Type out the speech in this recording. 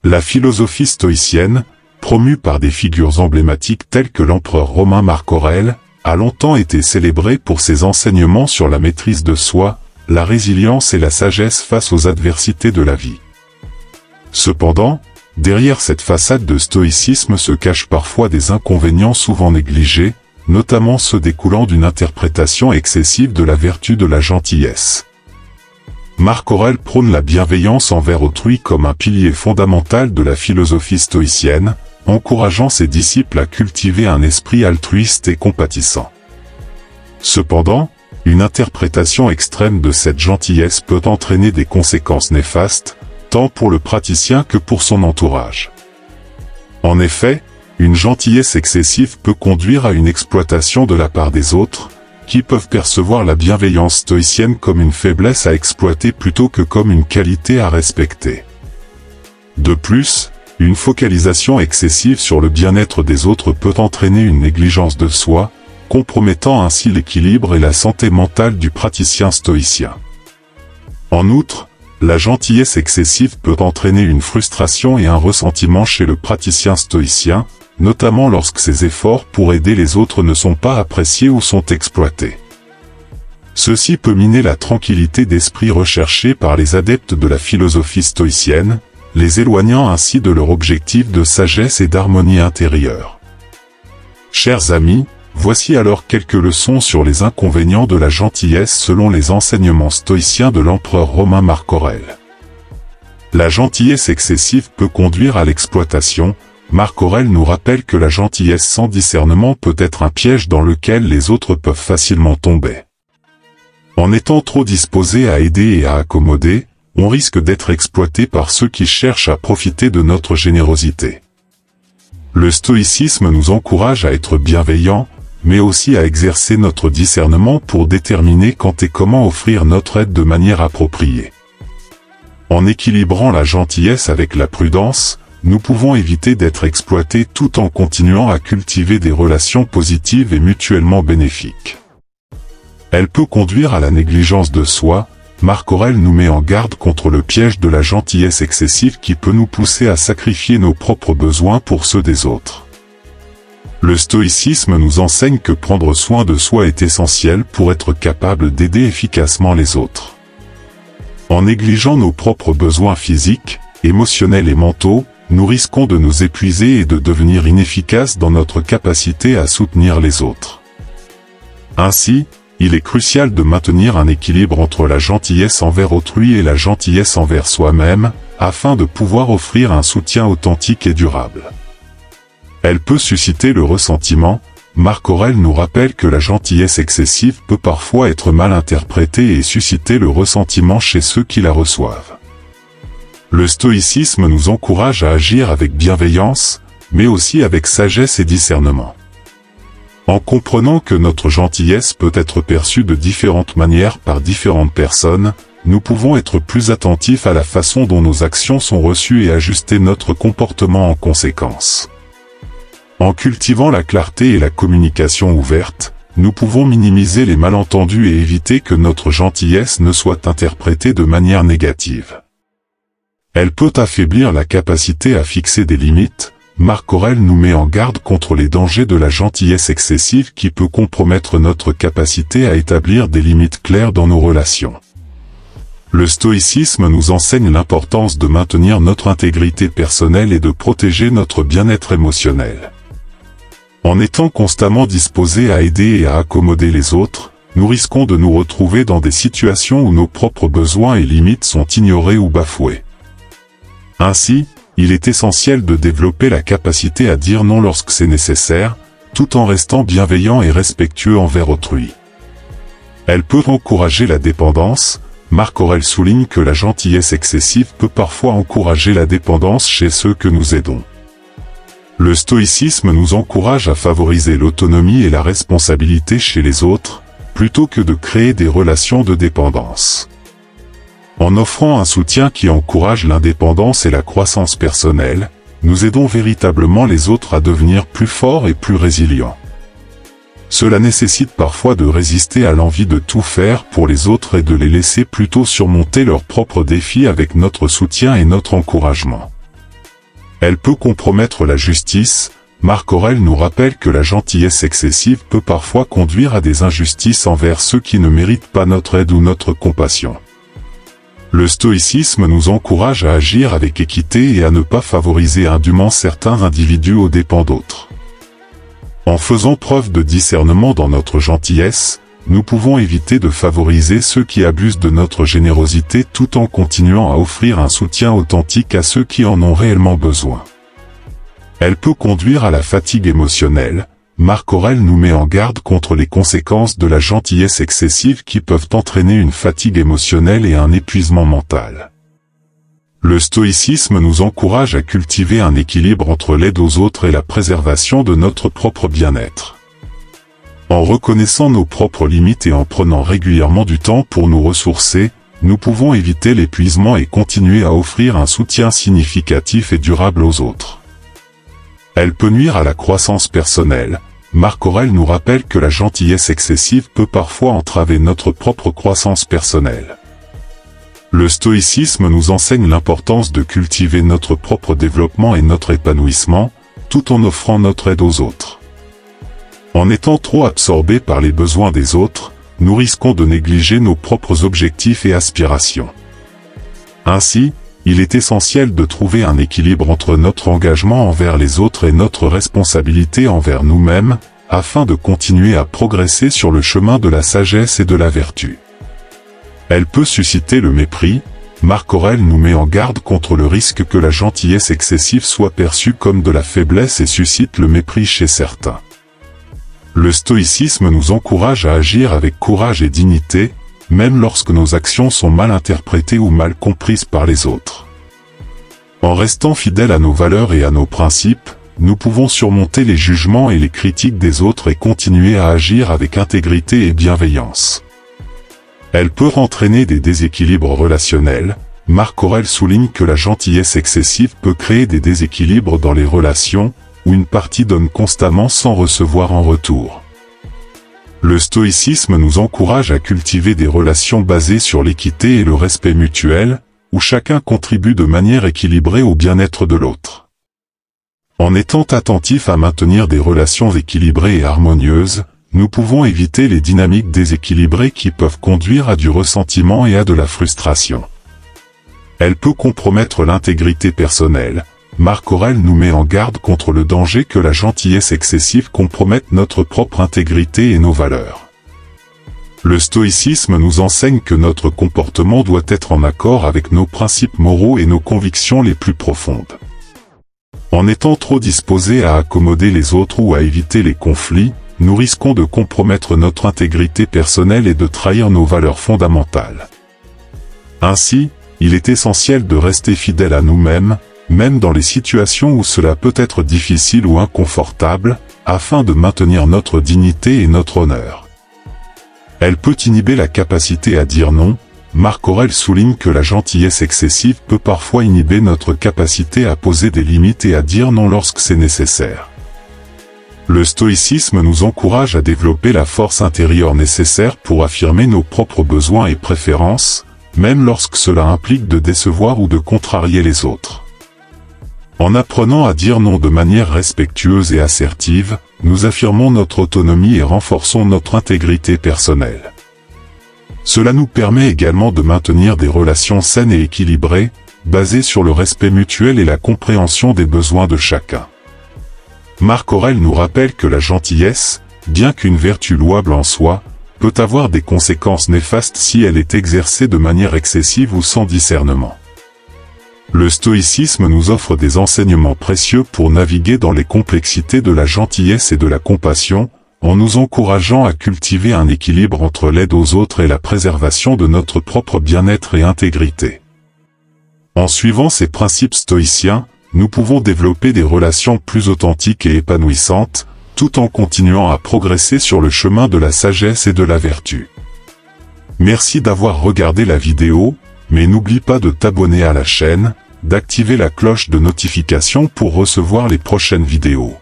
La philosophie stoïcienne, promue par des figures emblématiques telles que l'empereur romain Marc Aurèle, a longtemps été célébrée pour ses enseignements sur la maîtrise de soi, la résilience et la sagesse face aux adversités de la vie. Cependant, derrière cette façade de stoïcisme se cachent parfois des inconvénients souvent négligés, notamment ceux découlant d'une interprétation excessive de la vertu de la gentillesse. Marc Aurèle prône la bienveillance envers autrui comme un pilier fondamental de la philosophie stoïcienne, encourageant ses disciples à cultiver un esprit altruiste et compatissant. Cependant, une interprétation extrême de cette gentillesse peut entraîner des conséquences néfastes, tant pour le praticien que pour son entourage. En effet, une gentillesse excessive peut conduire à une exploitation de la part des autres, qui peuvent percevoir la bienveillance stoïcienne comme une faiblesse à exploiter plutôt que comme une qualité à respecter. De plus, une focalisation excessive sur le bien-être des autres peut entraîner une négligence de soi, compromettant ainsi l'équilibre et la santé mentale du praticien stoïcien. En outre, la gentillesse excessive peut entraîner une frustration et un ressentiment chez le praticien stoïcien, notamment lorsque ses efforts pour aider les autres ne sont pas appréciés ou sont exploités. Ceci peut miner la tranquillité d'esprit recherchée par les adeptes de la philosophie stoïcienne, les éloignant ainsi de leur objectif de sagesse et d'harmonie intérieure. Chers amis, voici alors quelques leçons sur les inconvénients de la gentillesse selon les enseignements stoïciens de l'empereur romain Marc Aurèle. La gentillesse excessive peut conduire à l'exploitation. Marc Aurèle nous rappelle que la gentillesse sans discernement peut être un piège dans lequel les autres peuvent facilement tomber. En étant trop disposés à aider et à accommoder, on risque d'être exploité par ceux qui cherchent à profiter de notre générosité. Le stoïcisme nous encourage à être bienveillants, mais aussi à exercer notre discernement pour déterminer quand et comment offrir notre aide de manière appropriée. En équilibrant la gentillesse avec la prudence, nous pouvons éviter d'être exploités tout en continuant à cultiver des relations positives et mutuellement bénéfiques. Elle peut conduire à la négligence de soi. Marc Aurèle nous met en garde contre le piège de la gentillesse excessive qui peut nous pousser à sacrifier nos propres besoins pour ceux des autres. Le stoïcisme nous enseigne que prendre soin de soi est essentiel pour être capable d'aider efficacement les autres. En négligeant nos propres besoins physiques, émotionnels et mentaux, nous risquons de nous épuiser et de devenir inefficaces dans notre capacité à soutenir les autres. Ainsi, il est crucial de maintenir un équilibre entre la gentillesse envers autrui et la gentillesse envers soi-même, afin de pouvoir offrir un soutien authentique et durable. Elle peut susciter le ressentiment. Marc Aurèle nous rappelle que la gentillesse excessive peut parfois être mal interprétée et susciter le ressentiment chez ceux qui la reçoivent. Le stoïcisme nous encourage à agir avec bienveillance, mais aussi avec sagesse et discernement. En comprenant que notre gentillesse peut être perçue de différentes manières par différentes personnes, nous pouvons être plus attentifs à la façon dont nos actions sont reçues et ajuster notre comportement en conséquence. En cultivant la clarté et la communication ouverte, nous pouvons minimiser les malentendus et éviter que notre gentillesse ne soit interprétée de manière négative. Elle peut affaiblir la capacité à fixer des limites. Marc Aurèle nous met en garde contre les dangers de la gentillesse excessive qui peut compromettre notre capacité à établir des limites claires dans nos relations. Le stoïcisme nous enseigne l'importance de maintenir notre intégrité personnelle et de protéger notre bien-être émotionnel. En étant constamment disposés à aider et à accommoder les autres, nous risquons de nous retrouver dans des situations où nos propres besoins et limites sont ignorés ou bafoués. Ainsi, il est essentiel de développer la capacité à dire non lorsque c'est nécessaire, tout en restant bienveillant et respectueux envers autrui. Elle peut encourager la dépendance. Marc Aurèle souligne que la gentillesse excessive peut parfois encourager la dépendance chez ceux que nous aidons. Le stoïcisme nous encourage à favoriser l'autonomie et la responsabilité chez les autres, plutôt que de créer des relations de dépendance. En offrant un soutien qui encourage l'indépendance et la croissance personnelle, nous aidons véritablement les autres à devenir plus forts et plus résilients. Cela nécessite parfois de résister à l'envie de tout faire pour les autres et de les laisser plutôt surmonter leurs propres défis avec notre soutien et notre encouragement. Elle peut compromettre la justice. Marc Aurèle nous rappelle que la gentillesse excessive peut parfois conduire à des injustices envers ceux qui ne méritent pas notre aide ou notre compassion. Le stoïcisme nous encourage à agir avec équité et à ne pas favoriser indûment certains individus aux dépens d'autres. En faisant preuve de discernement dans notre gentillesse, nous pouvons éviter de favoriser ceux qui abusent de notre générosité tout en continuant à offrir un soutien authentique à ceux qui en ont réellement besoin. Elle peut conduire à la fatigue émotionnelle. Marc Aurèle nous met en garde contre les conséquences de la gentillesse excessive qui peuvent entraîner une fatigue émotionnelle et un épuisement mental. Le stoïcisme nous encourage à cultiver un équilibre entre l'aide aux autres et la préservation de notre propre bien-être. En reconnaissant nos propres limites et en prenant régulièrement du temps pour nous ressourcer, nous pouvons éviter l'épuisement et continuer à offrir un soutien significatif et durable aux autres. Elle peut nuire à la croissance personnelle. Marc Aurèle nous rappelle que la gentillesse excessive peut parfois entraver notre propre croissance personnelle. Le stoïcisme nous enseigne l'importance de cultiver notre propre développement et notre épanouissement, tout en offrant notre aide aux autres. En étant trop absorbés par les besoins des autres, nous risquons de négliger nos propres objectifs et aspirations. Ainsi, il est essentiel de trouver un équilibre entre notre engagement envers les autres et notre responsabilité envers nous-mêmes, afin de continuer à progresser sur le chemin de la sagesse et de la vertu. Elle peut susciter le mépris. Marc Aurèle nous met en garde contre le risque que la gentillesse excessive soit perçue comme de la faiblesse et suscite le mépris chez certains. Le stoïcisme nous encourage à agir avec courage et dignité, même lorsque nos actions sont mal interprétées ou mal comprises par les autres. En restant fidèles à nos valeurs et à nos principes, nous pouvons surmonter les jugements et les critiques des autres et continuer à agir avec intégrité et bienveillance. Elle peut entraîner des déséquilibres relationnels. Marc Aurèle souligne que la gentillesse excessive peut créer des déséquilibres dans les relations, où une partie donne constamment sans recevoir en retour. Le stoïcisme nous encourage à cultiver des relations basées sur l'équité et le respect mutuel, où chacun contribue de manière équilibrée au bien-être de l'autre. En étant attentifs à maintenir des relations équilibrées et harmonieuses, nous pouvons éviter les dynamiques déséquilibrées qui peuvent conduire à du ressentiment et à de la frustration. Elle peut compromettre l'intégrité personnelle. Marc Aurèle nous met en garde contre le danger que la gentillesse excessive compromette notre propre intégrité et nos valeurs. Le stoïcisme nous enseigne que notre comportement doit être en accord avec nos principes moraux et nos convictions les plus profondes. En étant trop disposés à accommoder les autres ou à éviter les conflits, nous risquons de compromettre notre intégrité personnelle et de trahir nos valeurs fondamentales. Ainsi, il est essentiel de rester fidèle à nous-mêmes, même dans les situations où cela peut être difficile ou inconfortable, afin de maintenir notre dignité et notre honneur. Elle peut inhiber la capacité à dire non. Marc Aurèle souligne que la gentillesse excessive peut parfois inhiber notre capacité à poser des limites et à dire non lorsque c'est nécessaire. Le stoïcisme nous encourage à développer la force intérieure nécessaire pour affirmer nos propres besoins et préférences, même lorsque cela implique de décevoir ou de contrarier les autres. En apprenant à dire non de manière respectueuse et assertive, nous affirmons notre autonomie et renforçons notre intégrité personnelle. Cela nous permet également de maintenir des relations saines et équilibrées, basées sur le respect mutuel et la compréhension des besoins de chacun. Marc Aurèle nous rappelle que la gentillesse, bien qu'une vertu louable en soi, peut avoir des conséquences néfastes si elle est exercée de manière excessive ou sans discernement. Le stoïcisme nous offre des enseignements précieux pour naviguer dans les complexités de la gentillesse et de la compassion, en nous encourageant à cultiver un équilibre entre l'aide aux autres et la préservation de notre propre bien-être et intégrité. En suivant ces principes stoïciens, nous pouvons développer des relations plus authentiques et épanouissantes, tout en continuant à progresser sur le chemin de la sagesse et de la vertu. Merci d'avoir regardé la vidéo, mais n'oublie pas de t'abonner à la chaîne, d'activer la cloche de notification pour recevoir les prochaines vidéos.